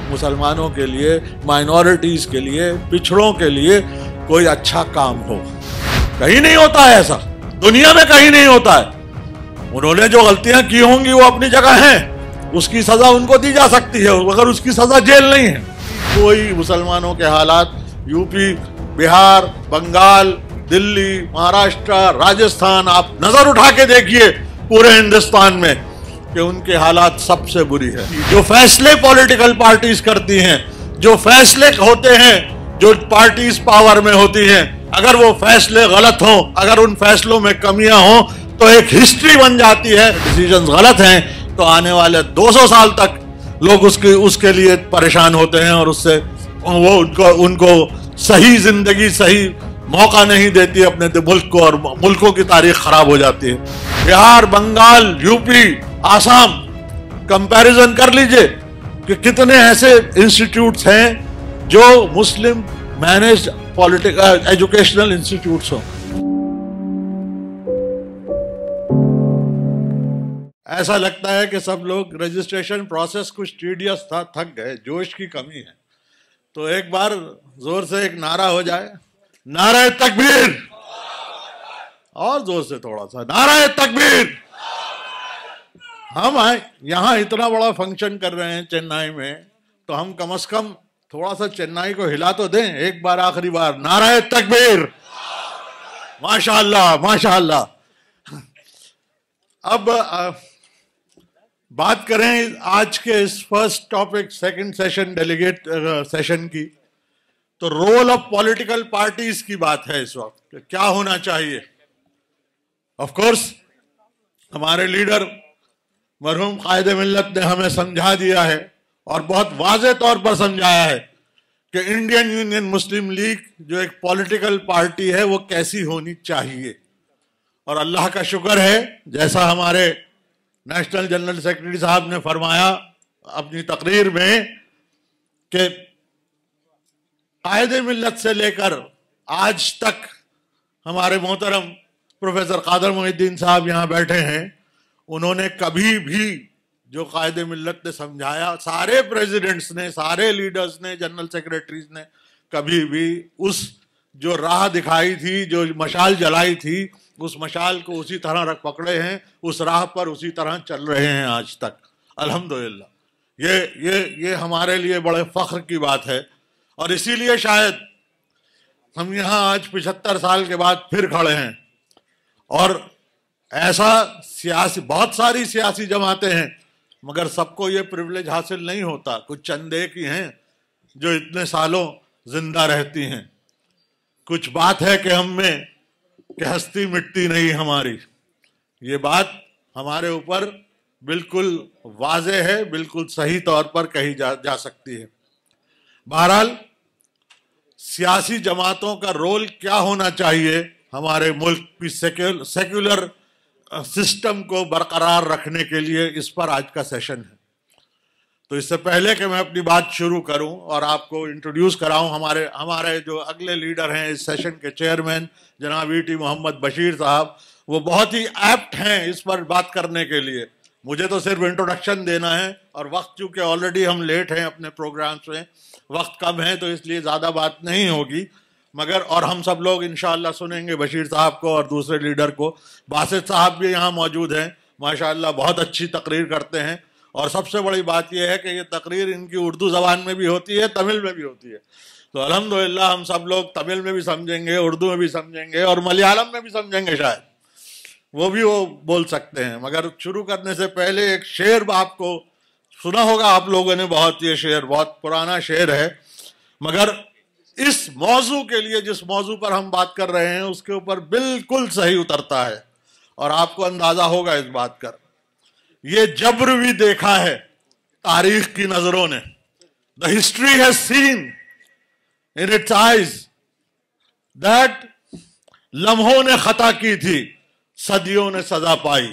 मुसलमानों के लिए, माइनॉरिटीज के लिए, पिछड़ों के लिए कोई अच्छा काम हो। कहीं नहीं होता है ऐसा, दुनिया में कहीं नहीं होता है। उन्होंने जो गलतियां की होंगी वो अपनी जगह हैं, उसकी सजा उनको दी जा सकती है, मगर उसकी सजा जेल नहीं है। कोई मुसलमानों के हालात यूपी, बिहार, बंगाल, दिल्ली, महाराष्ट्र, राजस्थान, आप नजर उठा के देखिए पूरे हिंदुस्तान में कि उनके हालात सबसे बुरी है। जो फैसले पॉलिटिकल पार्टीज करती हैं, जो फैसले होते हैं, जो पार्टीज पावर में होती हैं, अगर वो फैसले गलत हों, अगर उन फैसलों में कमियां हों तो एक हिस्ट्री बन जाती है। डिसीजंस गलत हैं तो आने वाले 200 साल तक लोग उसके लिए परेशान होते हैं और उससे वो उनको सही जिंदगी, सही मौका नहीं देती अपने मुल्क को, और मुल्कों की तारीख खराब हो जाती है। बिहार, बंगाल, यूपी, आसाम, कंपैरिजन कर लीजिए कि कितने ऐसे इंस्टीट्यूट्स हैं जो मुस्लिम मैनेज्ड पॉलिटिकल एजुकेशनल इंस्टीट्यूट्स हों। ऐसा लगता है कि सब लोग रजिस्ट्रेशन प्रोसेस कुछ टीडियस था, थक गए, जोश की कमी है। तो एक बार जोर से एक नारा हो जाए, नारा तकबीर, और जोर से थोड़ा सा, नारा तकबीर। हम यहाँ इतना बड़ा फंक्शन कर रहे हैं चेन्नई में, तो हम कम से कम थोड़ा सा चेन्नई को हिला तो दें एक बार, आखिरी बार, नारा तकबीर, माशाअल्लाह माशाअल्लाह। अब बात करें आज के इस first topic, second session, delegate session की, तो रोल ऑफ पॉलिटिकल पार्टीज की बात है इस वक्त, क्या होना चाहिए। ऑफ कोर्स हमारे लीडर मरहूम कायदे मिल्लत ने हमें समझा दिया है और बहुत वाज़ेह तौर पर समझाया है कि इंडियन यूनियन मुस्लिम लीग जो एक पॉलिटिकल पार्टी है वो कैसी होनी चाहिए। और अल्लाह का शुक्र है, जैसा हमारे नेशनल जनरल सेक्रेटरी साहब ने फरमाया अपनी तकरीर में कि कायदे मिल्लत से लेकर आज तक हमारे मोहतरम प्रोफेसर कादर मोइनुद्दीन साहब यहाँ बैठे हैं, उन्होंने कभी भी जो कायदे मिल्लत ने समझाया, सारे प्रेसिडेंट्स ने, सारे लीडर्स ने, जनरल सेक्रेटरीज ने कभी भी उस जो राह दिखाई थी, जो मशाल जलाई थी, उस मशाल को उसी तरह रख पकड़े हैं, उस राह पर उसी तरह चल रहे हैं आज तक, अल्हम्दुलिल्लाह। ये हमारे लिए बड़े फख्र की बात है। और इसीलिए शायद हम यहाँ आज 75 साल के बाद फिर खड़े हैं। और ऐसा बहुत सारी सियासी जमातें हैं, मगर सबको ये प्रिविलेज हासिल नहीं होता। कुछ चंद एक ही हैं जो इतने सालों जिंदा रहती हैं। कुछ बात है कि हम में कि हस्ती मिटती नहीं हमारी, ये बात हमारे ऊपर बिल्कुल वाज़ेह है, बिल्कुल सही तौर पर कही जा सकती है। बहरहाल सियासी जमातों का रोल क्या होना चाहिए हमारे मुल्क की सेक्युलर सिस्टम को बरकरार रखने के लिए, इस पर आज का सेशन है। तो इससे पहले कि मैं अपनी बात शुरू करूं और आपको इंट्रोड्यूस कराऊं हमारे जो अगले लीडर हैं इस सेशन के चेयरमैन जनाब ईटी मोहम्मद बशीर साहब, वो बहुत ही एप्ट हैं इस पर बात करने के लिए। मुझे तो सिर्फ इंट्रोडक्शन देना है और वक्त चूँकि ऑलरेडी हम लेट हैं अपने प्रोग्राम्स में, वक्त कम है, तो इसलिए ज़्यादा बात नहीं होगी। मगर और हम सब लोग इंशाअल्लाह सुनेंगे बशीर साहब को और दूसरे लीडर को। बासित साहब भी यहाँ मौजूद हैं, माशाअल्लाह बहुत अच्छी तकरीर करते हैं। और सबसे बड़ी बात यह है कि ये तकरीर इनकी उर्दू ज़बान में भी होती है, तमिल में भी होती है। तो अल्हम्दुलिल्लाह हम सब लोग तमिल में भी समझेंगे, उर्दू में भी समझेंगे और मलयालम में भी समझेंगे, शायद वो बोल सकते हैं। मगर शुरू करने से पहले एक शेर आपको सुना होगा आप लोगों ने, बहुत, ये शेर बहुत पुराना शेर है, मगर इस मौजू के लिए, जिस मौजू पर हम बात कर रहे हैं, उसके ऊपर बिल्कुल सही उतरता है और आपको अंदाजा होगा इस बात का। ये जब्र भी देखा है तारीख की नजरों ने, the history has seen in its eyes that लम्हों ने खता की थी, सदियों ने सजा पाई।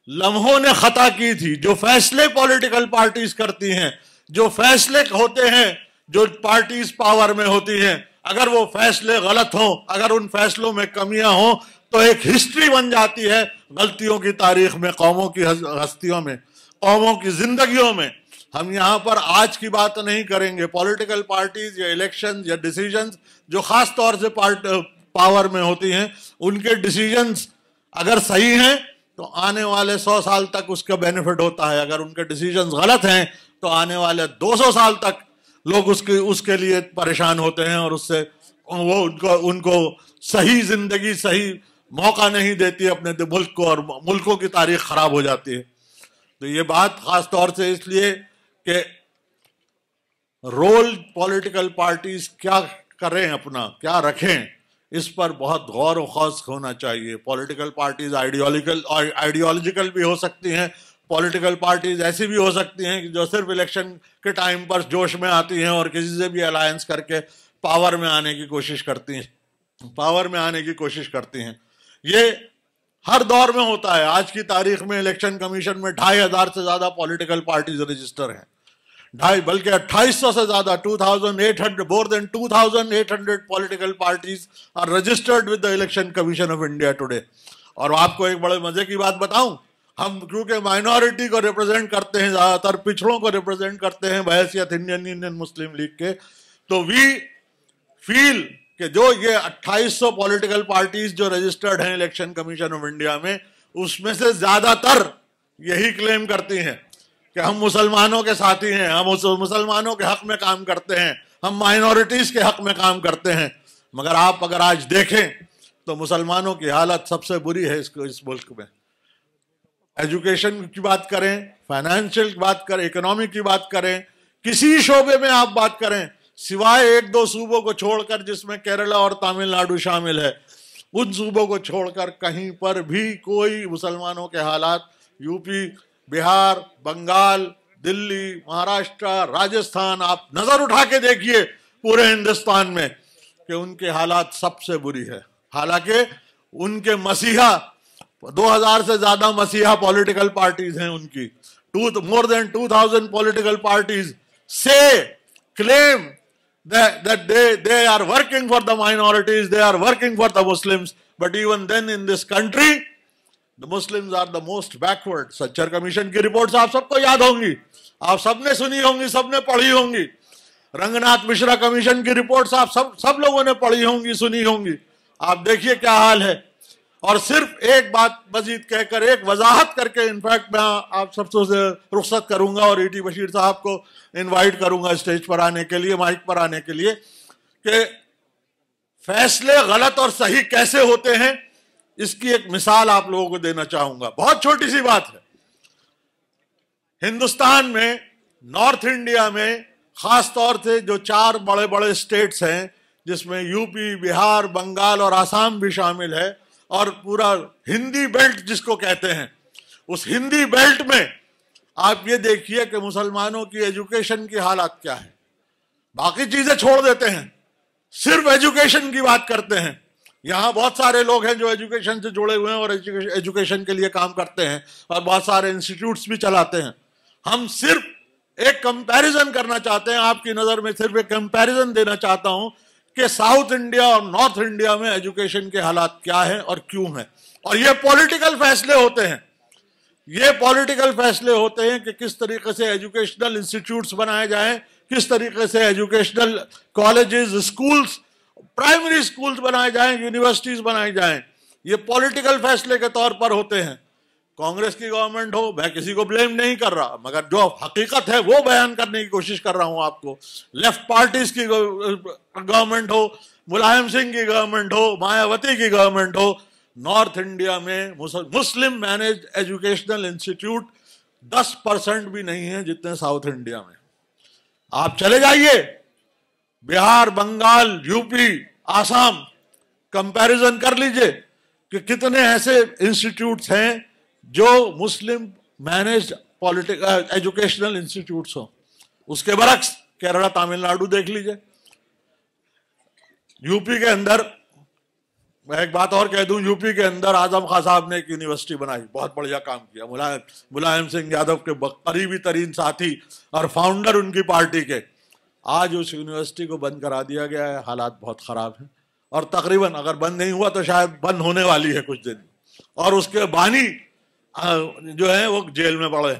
लम्हों ने खता की थी, जो फैसले पॉलिटिकल पार्टीज करती हैं, जो फैसले होते हैं, जो पार्टीज पावर में होती हैं, अगर वो फैसले गलत हों, अगर उन फैसलों में कमियां हों तो एक हिस्ट्री बन जाती है गलतियों की तारीख में, कौमों की हस्तियों में, कौमों की जिंदगियों में। हम यहाँ पर आज की बात नहीं करेंगे। पॉलिटिकल पार्टीज या इलेक्शन या डिसीजंस जो खास तौर से पावर में होती हैं, उनके डिसीजंस अगर सही हैं तो आने वाले 100 साल तक उसका बेनिफिट होता है। अगर उनके डिसीजंस गलत हैं तो आने वाले 200 साल तक लोग उसके लिए परेशान होते हैं, और उससे वो उनको सही जिंदगी, सही मौका नहीं देती अपने मुल्क को, और मुल्कों की तारीख खराब हो जाती है। तो ये बात खास तौर से इसलिए कि रोल पॉलिटिकल पार्टीज क्या करें, अपना क्या रखें, इस पर बहुत गौर व खौस होना चाहिए। पॉलिटिकल पार्टीज आइडियोलॉजिकल भी हो सकती हैं, पॉलिटिकल पार्टीज ऐसी भी हो सकती हैं कि जो सिर्फ इलेक्शन के टाइम पर जोश में आती हैं और किसी से भी अलायंस करके पावर में आने की कोशिश करती हैं। ये हर दौर में होता है। आज की तारीख में इलेक्शन कमीशन में 2500 से ज्यादा पॉलिटिकल पार्टीज रजिस्टर हैं, बल्कि 2800 से ज्यादा, 2800, more than 2800 political parties are registered with the Election Commission of India today. और आपको एक बड़े मजे की बात बताऊं, हम क्योंकि माइनॉरिटी को रिप्रेजेंट करते हैं, ज्यादातर पिछड़ों को रिप्रेजेंट करते हैं बहैसियत इंडियन मुस्लिम लीग के, तो वी फील कि जो ये 2800 पॉलिटिकल पार्टीज जो रजिस्टर्ड हैं इलेक्शन कमीशन ऑफ इंडिया में, उसमें से ज्यादातर यही क्लेम करती हैं कि हम मुसलमानों के साथी हैं, हम मुसलमानों के हक में काम करते हैं, हम माइनॉरिटीज के हक में काम करते हैं। मगर आप अगर आज देखें तो मुसलमानों की हालत सबसे बुरी है इस मुल्क में। एजुकेशन की बात करें, फाइनेंशियल की बात करें, इकोनॉमी की बात करें, किसी शोबे में आप बात करें, सिवाय 1-2 सूबों को छोड़कर जिसमें केरला और तमिलनाडु शामिल है, उन सूबों को छोड़कर कहीं पर भी कोई मुसलमानों के हालात, यूपी, बिहार, बंगाल, दिल्ली, महाराष्ट्र, राजस्थान, आप नजर उठा के देखिए पूरे हिंदुस्तान में कि उनके हालात सबसे बुरी है। हालांकि उनके मसीहा 2000 से ज्यादा मसीहा पॉलिटिकल पार्टीज हैं उनकी, more than 2000 political parties claim that they are working for the minorities, they are working for the Muslims, but even then in this country the Muslims are the most backward। Sachar commission की reports आप सबको याद होंगी, आप सबने सुनी होंगी, सबने पढ़ी होंगी। रंगनाथ मिश्रा कमीशन की रिपोर्ट्स आप सब लोगों ने पढ़ी होंगी, सुनी होंगी। आप देखिए क्या हाल है। और सिर्फ एक बात मजीद कहकर, एक वजाहत करके, इनफैक्ट मैं आप सबसे रुखसत करूंगा और ईटी बशीर साहब को इनवाइट करूंगा स्टेज पर आने के लिए, माइक पर आने के लिए, कि फैसले गलत और सही कैसे होते हैं इसकी एक मिसाल आप लोगों को देना चाहूंगा। बहुत छोटी सी बात है। हिंदुस्तान में, नॉर्थ इंडिया में खास तौर से जो 4 बड़े बड़े स्टेट्स हैं, जिसमें यूपी, बिहार, बंगाल और आसाम भी शामिल है, और पूरा हिंदी बेल्ट जिसको कहते हैं, उस हिंदी बेल्ट में आप ये देखिए कि मुसलमानों की एजुकेशन की हालत क्या है। बाकी चीजें छोड़ देते हैं, सिर्फ एजुकेशन की बात करते हैं। यहाँ बहुत सारे लोग हैं जो एजुकेशन से जुड़े हुए हैं और एजुकेशन के लिए काम करते हैं और बहुत सारे इंस्टीट्यूट्स भी चलाते हैं। हम सिर्फ एक कंपैरिजन करना चाहते हैं, आपकी नजर में सिर्फ एक कंपैरिजन देना चाहता हूं कि साउथ इंडिया और नॉर्थ इंडिया में एजुकेशन के हालात क्या हैं और क्यों हैं। और ये पॉलिटिकल फैसले होते हैं, ये पॉलिटिकल फैसले होते हैं कि किस तरीके से एजुकेशनल इंस्टीट्यूट्स बनाए जाएं, किस तरीके से educational colleges, schools, primary schools बनाए जाएं, यूनिवर्सिटीज बनाई जाएं। ये पॉलिटिकल फैसले के तौर पर होते हैं। कांग्रेस की गवर्नमेंट हो, मैं किसी को ब्लेम नहीं कर रहा, मगर जो हकीकत है वो बयान करने की कोशिश कर रहा हूं आपको। लेफ्ट पार्टीज की गवर्नमेंट हो, मुलायम सिंह की गवर्नमेंट हो, मायावती की गवर्नमेंट हो, नॉर्थ इंडिया में मुस्लिम मैनेज्ड एजुकेशनल इंस्टीट्यूट 10% भी नहीं है जितने साउथ इंडिया में। आप चले जाइए बिहार, बंगाल, यूपी, आसाम, कंपैरिजन कर लीजिए कि कितने ऐसे इंस्टीट्यूट्स हैं जो मुस्लिम मैनेज्ड एजुकेशनल इंस्टीट्यूट्स हो। उसके बरक्स केरला, तमिलनाडु देख लीजिए। यूपी के अंदर, मैं एक बात और कह दूं, यूपी के अंदर आजम खान साहब ने एक यूनिवर्सिटी बनाई, बहुत बढ़िया काम किया। मुलायम सिंह यादव के करीबी तरीन साथी और फाउंडर उनकी पार्टी के। आज उस यूनिवर्सिटी को बंद करा दिया गया है, हालात बहुत खराब हैं और तकरीबन अगर बंद नहीं हुआ तो शायद बंद होने वाली है कुछ दिन। और उसके बानी जो है वो जेल में पड़े।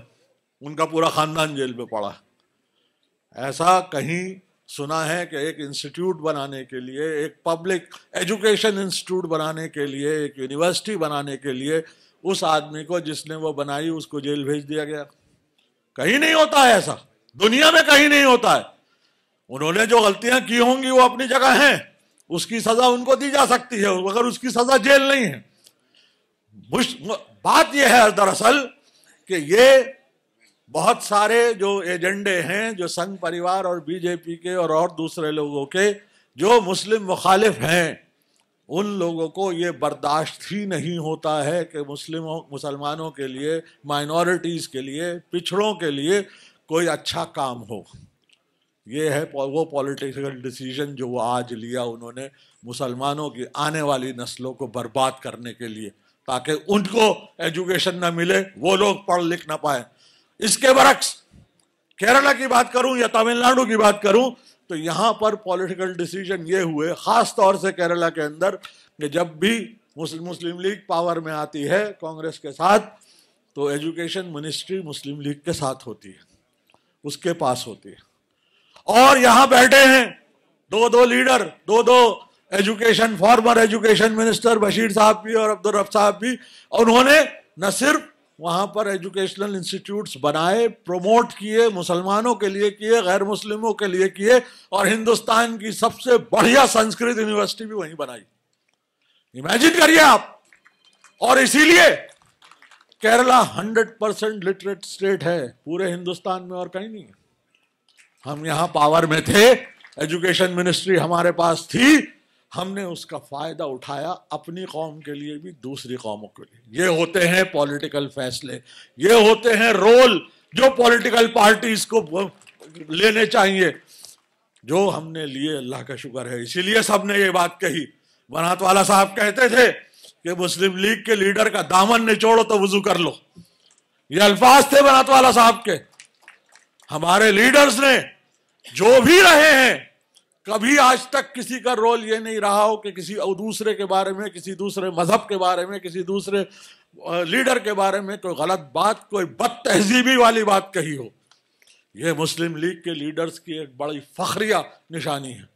उनका पूरा खानदान जेल में पड़ा है। ऐसा कहीं सुना है कि एक इंस्टीट्यूट बनाने के लिए, एक पब्लिक एजुकेशन इंस्टीट्यूट बनाने के लिए, एक यूनिवर्सिटी बनाने के लिए उस आदमी को जिसने वो बनाई उसको जेल भेज दिया गया? कहीं नहीं होता है ऐसा, दुनिया में कहीं नहीं होता है। उन्होंने जो गलतियां की होंगी वो अपनी जगह हैं, उसकी सजा उनको दी जा सकती है, मगर उसकी सजा जेल नहीं है। बात यह है दरअसल कि ये बहुत सारे जो एजेंडे हैं, जो संघ परिवार और बीजेपी के और दूसरे लोगों के जो मुस्लिम मुखालिफ हैं, उन लोगों को ये बर्दाश्त ही नहीं होता है कि मुसलमानों के लिए, माइनॉरिटीज के लिए, पिछड़ों के लिए कोई अच्छा काम हो। ये है वो पॉलिटिकल डिसीजन जो वो आज लिया उन्होंने मुसलमानों की आने वाली नस्लों को बर्बाद करने के लिए, ताकि उनको एजुकेशन ना मिले, वो लोग पढ़ लिख ना पाए। इसके बरक्स केरला की बात करूं या तमिलनाडु की बात करूं तो यहां पर पॉलिटिकल डिसीजन ये हुए, खास तौर से केरला के अंदर, कि जब भी मुस्लिम लीग पावर में आती है कांग्रेस के साथ, तो एजुकेशन मिनिस्ट्री मुस्लिम लीग के साथ होती है, उसके पास होती है। और यहां बैठे हैं दो लीडर, दो education, farmer education minister Bashir साहब भी और अब्दुल रफ साहब भी। उन्होंने न सिर्फ वहां पर एजुकेशनल इंस्टीट्यूट्स बनाए, प्रमोट किए, मुसलमानों के लिए किए, गैर मुस्लिमों के लिए किए, और हिंदुस्तान की सबसे बढ़िया संस्कृत यूनिवर्सिटी भी वहीं बनाई। इमेजिन करिए आप। और इसीलिए केरला 100% लिटरेट स्टेट है पूरे हिंदुस्तान में, और कहीं नहीं है। हम यहां पावर में थे, एजुकेशन मिनिस्ट्री हमारे पास थी, हमने उसका फायदा उठाया अपनी कौम के लिए भी, दूसरी कौमों के लिए। ये होते हैं पॉलिटिकल फैसले, ये होते हैं रोल जो पॉलिटिकल पार्टीज को लेने चाहिए, जो हमने लिए। अल्लाह का शुक्र है, इसीलिए सबने ये बात कही। बनात वाला साहब कहते थे कि मुस्लिम लीग के लीडर का दामन निचोड़ो तो वुजू कर लो, ये अल्फाज थे बनात वाला साहब के। हमारे लीडर्स ने जो भी रहे हैं, कभी आज तक किसी का रोल ये नहीं रहा हो कि किसी दूसरे के बारे में, किसी दूसरे मजहब के बारे में, किसी दूसरे लीडर के बारे में कोई गलत बात, कोई बदतहजीबी वाली बात कही हो। ये मुस्लिम लीग के लीडर्स की एक बड़ी फखरिया निशानी है।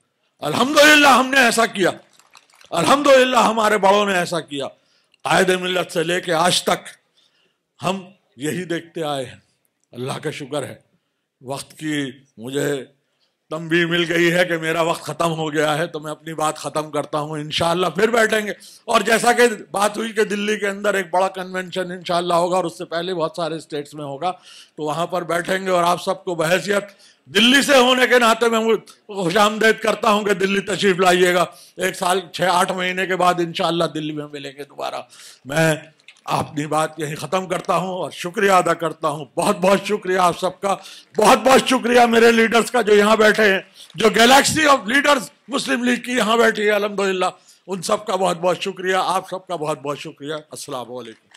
अल्हम्दुलिल्लाह हमने ऐसा किया, अल्हम्दुलिल्लाह हमारे बड़ों ने ऐसा किया। कायदे मिल्लत से लेके आज तक हम यही देखते आए हैं। अल्लाह का शुक्र है। वक्त की मुझे तंबीह मिल गई है कि मेरा वक्त खत्म हो गया है, तो मैं अपनी बात खत्म करता हूं। इंशाअल्लाह फिर बैठेंगे, और जैसा कि बात हुई कि दिल्ली के अंदर एक बड़ा कन्वेंशन इंशाअल्लाह होगा, और उससे पहले बहुत सारे स्टेट्स में होगा, तो वहां पर बैठेंगे और आप सबको बहैसियत दिल्ली से होने के नाते मैं खुशामदीद करता हूं कि दिल्ली तशरीफ लाइएगा। 1 साल 6-8 महीने के बाद इंशाअल्लाह दिल्ली में मिलेंगे दोबारा। मैं अपनी बात यही ख़त्म करता हूं और शुक्रिया अदा करता हूं। बहुत बहुत शुक्रिया आप सबका, बहुत बहुत शुक्रिया मेरे लीडर्स का जो यहाँ बैठे हैं, जो Galaxy of leaders Muslim league की यहाँ बैठी है अल्हम्दुलिल्लाह, उन सबका बहुत बहुत शुक्रिया। आप सबका बहुत बहुत शुक्रिया। अस्सलाम वालेकुम।